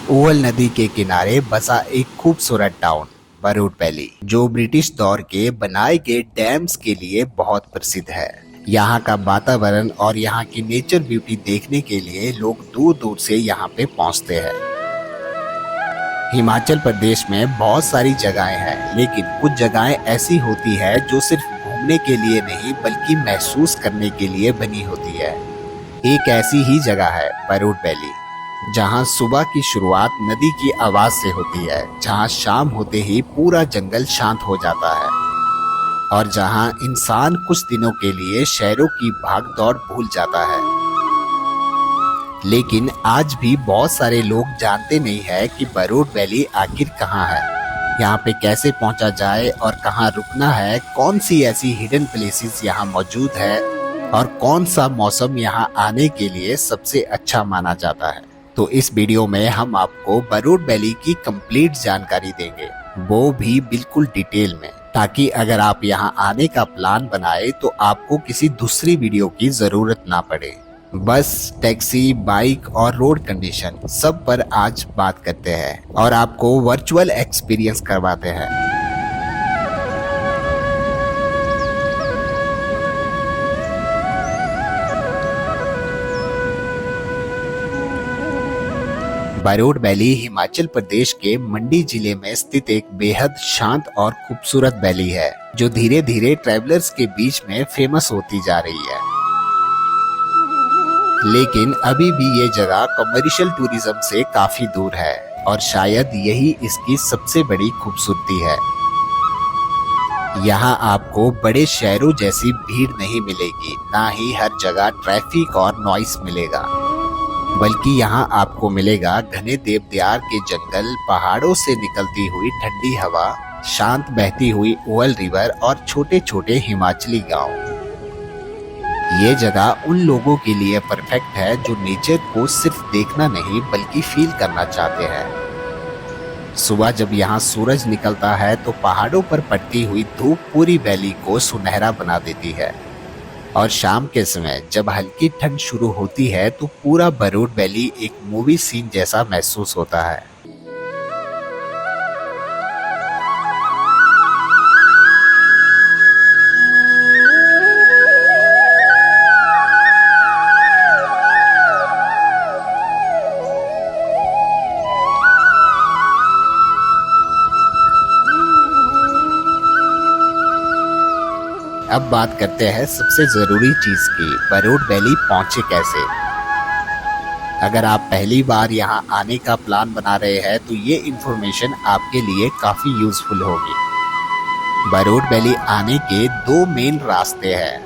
Oval नदी के किनारे बसा एक खूबसूरत टाउन बरूड वैली, जो ब्रिटिश दौर के बनाए गए डैम्स के लिए बहुत प्रसिद्ध है। यहाँ का वातावरण और यहाँ की नेचर ब्यूटी देखने के लिए लोग दूर दूर से यहाँ पे पहुँचते हैं। हिमाचल प्रदेश में बहुत सारी जगहें हैं, लेकिन कुछ जगहें ऐसी होती है जो सिर्फ घूमने के लिए नहीं बल्कि महसूस करने के लिए बनी होती है। एक ऐसी ही जगह है बरूड वैली, जहां सुबह की शुरुआत नदी की आवाज से होती है, जहां शाम होते ही पूरा जंगल शांत हो जाता है और जहां इंसान कुछ दिनों के लिए शहरों की भागदौड़ भूल जाता है। लेकिन आज भी बहुत सारे लोग जानते नहीं है कि बरूड वैली आखिर कहाँ है, यहाँ पे कैसे पहुंचा जाए और कहाँ रुकना है, कौन सी ऐसी हिडन प्लेसेस यहाँ मौजूद है और कौन सा मौसम यहाँ आने के लिए सबसे अच्छा माना जाता है। तो इस वीडियो में हम आपको बरूड वैली की कंप्लीट जानकारी देंगे, वो भी बिल्कुल डिटेल में, ताकि अगर आप यहाँ आने का प्लान बनाए तो आपको किसी दूसरी वीडियो की जरूरत ना पड़े। बस, टैक्सी, बाइक और रोड कंडीशन सब पर आज बात करते हैं और आपको वर्चुअल एक्सपीरियंस करवाते हैं। बरूड वैली हिमाचल प्रदेश के मंडी जिले में स्थित एक बेहद शांत और खूबसूरत वैली है, जो धीरे धीरे ट्रैवलर्स के बीच में फेमस होती जा रही है। लेकिन अभी भी ये जगह कमर्शियल टूरिज्म से काफी दूर है और शायद यही इसकी सबसे बड़ी खूबसूरती है। यहाँ आपको बड़े शहरों जैसी भीड़ नहीं मिलेगी, ना ही हर जगह ट्रैफिक और नॉइस मिलेगा, बल्कि यहाँ आपको मिलेगा घने देवदार के जंगल, पहाड़ों से निकलती हुई ठंडी हवा, शांत बहती हुई ओवल रिवर और छोटे छोटे हिमाचली गांव। ये जगह उन लोगों के लिए परफेक्ट है जो नेचर को सिर्फ देखना नहीं बल्कि फील करना चाहते हैं। सुबह जब यहाँ सूरज निकलता है तो पहाड़ों पर पड़ती हुई धूप पूरी वैली को सुनहरा बना देती है और शाम के समय जब हल्की ठंड शुरू होती है तो पूरा बरूड वैली एक मूवी सीन जैसा महसूस होता है। अब बात करते हैं सबसे जरूरी चीज की, बरूड वैली पहुंचे कैसे। अगर आप पहली बार यहां आने का प्लान बना रहे हैं तो ये इन्फॉर्मेशन आपके लिए काफी यूजफुल होगी। बरूड वैली आने के दो मेन रास्ते हैं।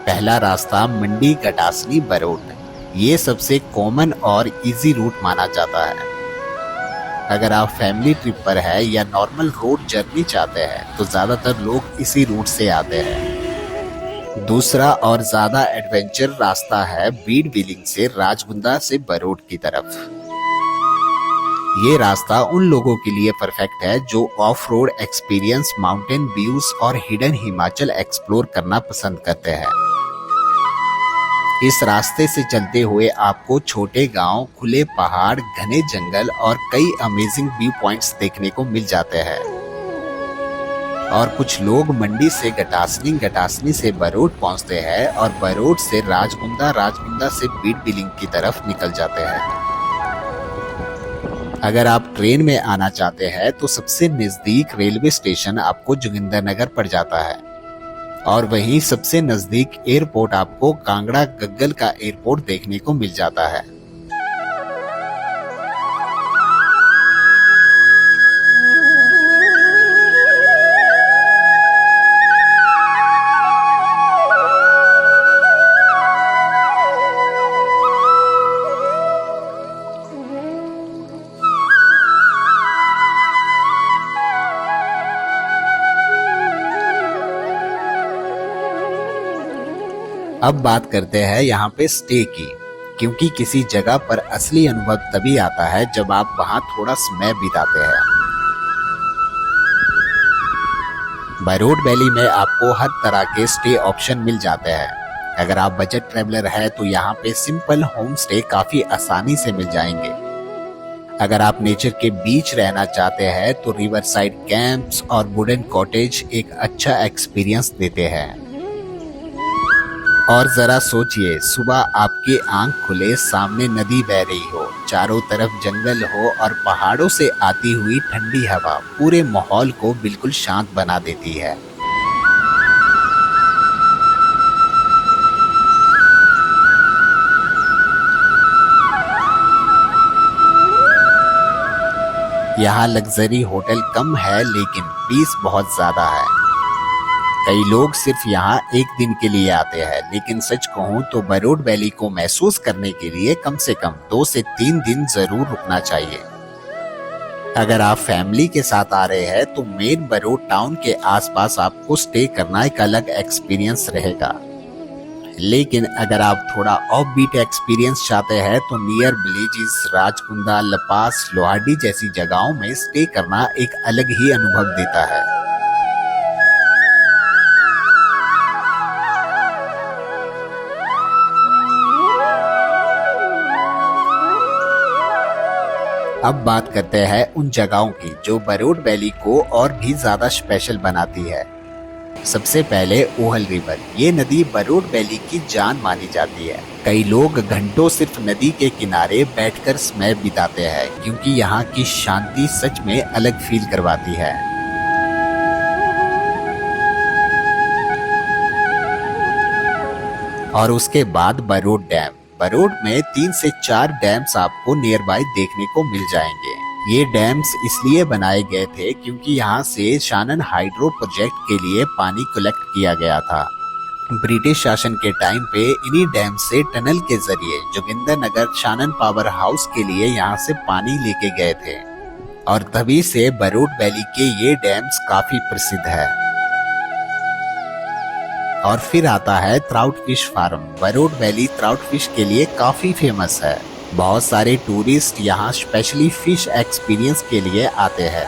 पहला रास्ता मंडी गटासनी बरूड, ये सबसे कॉमन और इजी रूट माना जाता है। अगर आप फैमिली ट्रिप पर है या नॉर्मल रोड जर्नी चाहते हैं तो ज्यादातर लोग इसी रूट से आते हैं। दूसरा और ज्यादा एडवेंचर रास्ता है बीड़ व्हीलिंग से राजगुंदा से बरूड की तरफ। ये रास्ता उन लोगों के लिए परफेक्ट है जो of road experience, mountain views और हिडन हिमाचल एक्सप्लोर करना पसंद करते हैं। इस रास्ते से चलते हुए आपको छोटे गांव, खुले पहाड़, घने जंगल और कई अमेजिंग व्यू पॉइंट्स देखने को मिल जाते हैं। और कुछ लोग मंडी से गटासनी, गटासनी से बरूड पहुंचते हैं और बरूड से राजगुंदा, राजगुंदा से बीड़ व्हीलिंग की तरफ निकल जाते हैं। अगर आप ट्रेन में आना चाहते हैं तो सबसे नजदीक रेलवे स्टेशन आपको जोगिंदरनगर पड़ जाता है और वहीं सबसे नजदीक एयरपोर्ट आपको कांगड़ा गग्गल का एयरपोर्ट देखने को मिल जाता है। अब बात करते हैं यहाँ पे स्टे की, क्योंकि किसी जगह पर असली अनुभव तभी आता है जब आप वहाँ थोड़ा समय बिताते हैं। बरूड वैली में आपको हर तरह के स्टे ऑप्शन मिल जाते हैं। अगर आप बजट ट्रैवलर है तो यहाँ पे सिंपल होम स्टे काफी आसानी से मिल जाएंगे। अगर आप नेचर के बीच रहना चाहते हैं तो रिवर साइड कैंप्स और वुडन कॉटेज एक अच्छा एक्सपीरियंस देते हैं। और जरा सोचिए, सुबह आपकी आंख खुले, सामने नदी बह रही हो, चारों तरफ जंगल हो और पहाड़ों से आती हुई ठंडी हवा पूरे माहौल को बिल्कुल शांत बना देती है। यहाँ लग्जरी होटल कम है लेकिन पीस बहुत ज्यादा है। कई लोग सिर्फ यहाँ एक दिन के लिए आते हैं, लेकिन सच कहूँ तो बरोड वैली को महसूस करने के लिए कम से कम 2 से 3 दिन जरूर रुकना चाहिए। अगर आप फैमिली के साथ आ रहे हैं तो मेन बरोड टाउन के आसपास आपको स्टे करना एक अलग एक्सपीरियंस रहेगा। लेकिन अगर आप थोड़ा ऑफ बीट एक्सपीरियंस चाहते हैं तो नियर विलेजेस राजकुंदा, लपास, लोहाडी जैसी जगहों में स्टे करना एक अलग ही अनुभव देता है। अब बात करते हैं उन जगहों की जो बरोड वैली को और भी ज्यादा स्पेशल बनाती है। सबसे पहले ओहल रिवर, ये नदी बरोड वैली की जान मानी जाती है। कई लोग घंटों सिर्फ नदी के किनारे बैठकर समय बिताते हैं क्योंकि यहाँ की शांति सच में अलग फील करवाती है। और उसके बाद बरोड डैम। बरोड में 3 से 4 डैम्स आपको नियर बाय देखने को मिल जाएंगे। ये डैम्स इसलिए बनाए गए थे क्योंकि यहाँ से शानन हाइड्रो प्रोजेक्ट के लिए पानी कलेक्ट किया गया था। ब्रिटिश शासन के टाइम पे इन्हीं डैम से टनल के जरिए जोगिंदरनगर शानन पावर हाउस के लिए यहाँ से पानी लेके गए थे और तभी से बरोड वैली के ये डैम्स काफी प्रसिद्ध है। और फिर आता है trout fish farm. Barot valley trout fish के लिए काफी फेमस है। बहुत सारे टूरिस्ट यहाँ स्पेशली फिश एक्सपीरियंस के लिए आते हैं।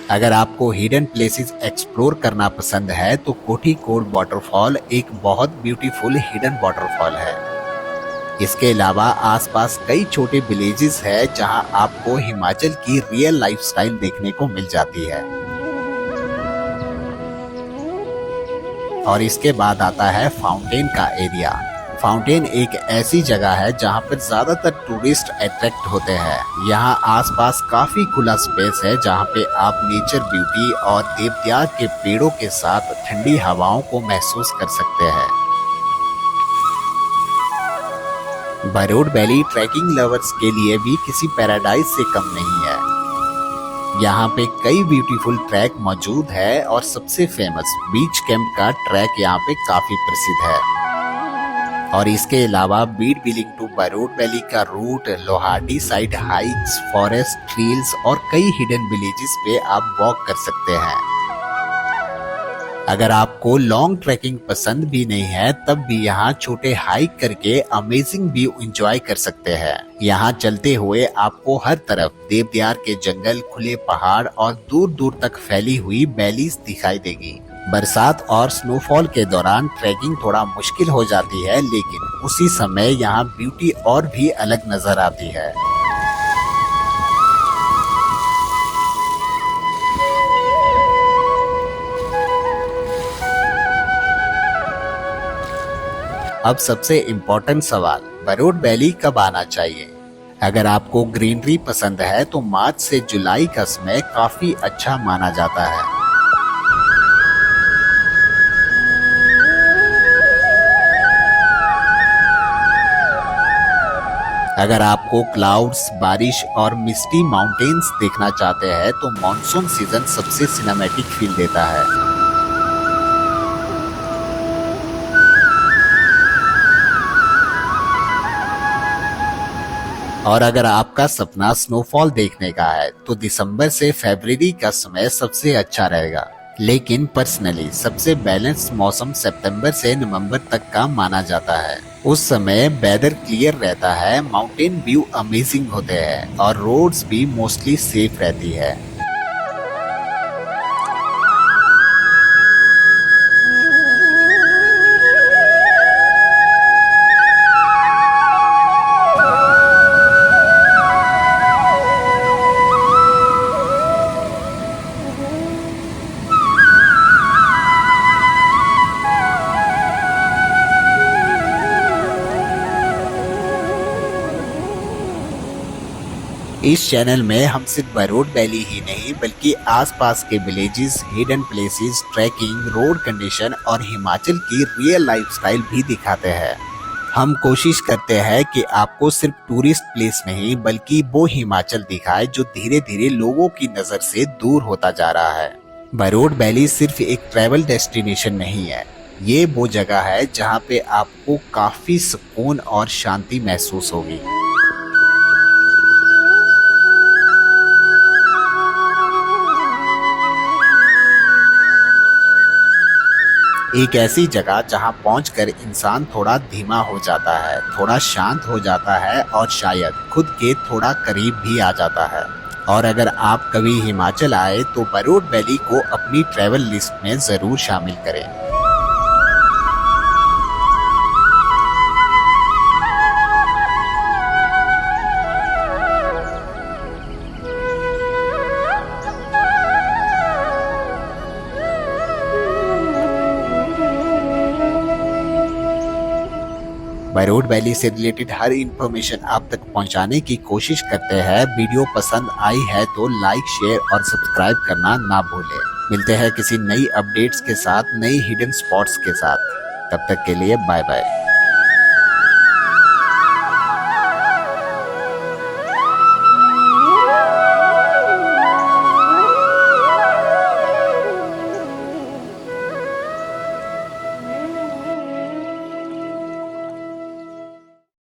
अगर आपको हिडन प्लेसेस एक्सप्लोर करना पसंद है तो कोठीकोड वाटरफॉल एक बहुत ब्यूटीफुल हिडन वाटरफॉल है। इसके अलावा आसपास कई छोटे विलेजेस हैं जहां आपको हिमाचल की रियल लाइफस्टाइल देखने को मिल जाती है। और इसके बाद आता है फाउंटेन का एरिया। फाउंटेन एक ऐसी जगह है जहां पर ज्यादातर टूरिस्ट अट्रैक्ट होते हैं। यहाँ आसपास काफी खुला स्पेस है जहां पे आप नेचर ब्यूटी और देवदार के पेड़ों के साथ ठंडी हवाओं को महसूस कर सकते हैं। बरोड वैली ट्रैकिंग लवर्स के लिए भी किसी पैराडाइज से कम नहीं है। यहाँ पे कई ब्यूटीफुल ट्रैक मौजूद है और सबसे फेमस बीच कैंप का ट्रैक यहाँ पे काफी प्रसिद्ध है। और इसके अलावा बीड बिलिंग टू बरोड वैली का route, Lohardi side hikes, forest trails और कई हिडन विलेजेस पे आप वॉक कर सकते हैं। अगर आपको लॉन्ग ट्रैकिंग पसंद भी नहीं है तब भी यहाँ छोटे हाइक करके अमेजिंग व्यू एंजॉय कर सकते हैं। यहाँ चलते हुए आपको हर तरफ देवदार के जंगल, खुले पहाड़ और दूर दूर तक फैली हुई वैलीज दिखाई देगी। बरसात और स्नोफॉल के दौरान ट्रैकिंग थोड़ा मुश्किल हो जाती है, लेकिन उसी समय यहाँ ब्यूटी और भी अलग नजर आती है। अब सबसे इम्पोर्टेंट सवाल, बरोड वैली कब आना चाहिए? अगर आपको ग्रीनरी पसंद है तो मार्च से जुलाई का समय काफी अच्छा माना जाता है। अगर आपको क्लाउड्स, बारिश और मिस्टी माउंटेन्स देखना चाहते हैं तो मॉनसून सीजन सबसे सिनेमैटिक फील देता है। और अगर आपका सपना स्नोफॉल देखने का है तो दिसंबर से फरवरी का समय सबसे अच्छा रहेगा। लेकिन पर्सनली सबसे बैलेंस्ड मौसम सितंबर से नवंबर तक का माना जाता है। उस समय वेदर क्लियर रहता है, माउंटेन व्यू अमेजिंग होते हैं और रोड्स भी मोस्टली सेफ रहती है। इस चैनल में हम सिर्फ बरोड वैली ही नहीं बल्कि आसपास के villages, hidden places, trekking, road condition और हिमाचल की रियल लाइफस्टाइल भी दिखाते हैं। हम कोशिश करते हैं कि आपको सिर्फ टूरिस्ट प्लेस नहीं बल्कि वो हिमाचल दिखाए जो धीरे धीरे लोगों की नजर से दूर होता जा रहा है। बरोड वैली सिर्फ एक ट्रैवल डेस्टिनेशन नहीं है, ये वो जगह है जहाँ पे आपको काफी सुकून और शांति महसूस होगी। एक ऐसी जगह जहां पहुंचकर इंसान थोड़ा धीमा हो जाता है, थोड़ा शांत हो जाता है और शायद खुद के थोड़ा करीब भी आ जाता है। और अगर आप कभी हिमाचल आए तो बरोड वैली को अपनी ट्रैवल लिस्ट में जरूर शामिल करें। बरोड वैली से रिलेटेड हर इंफॉर्मेशन आप तक पहुंचाने की कोशिश करते हैं। वीडियो पसंद आई है तो लाइक, शेयर और सब्सक्राइब करना ना भूलें। मिलते हैं किसी नई अपडेट्स के साथ, नई हिडन स्पॉट्स के साथ। तब तक के लिए बाय बाय।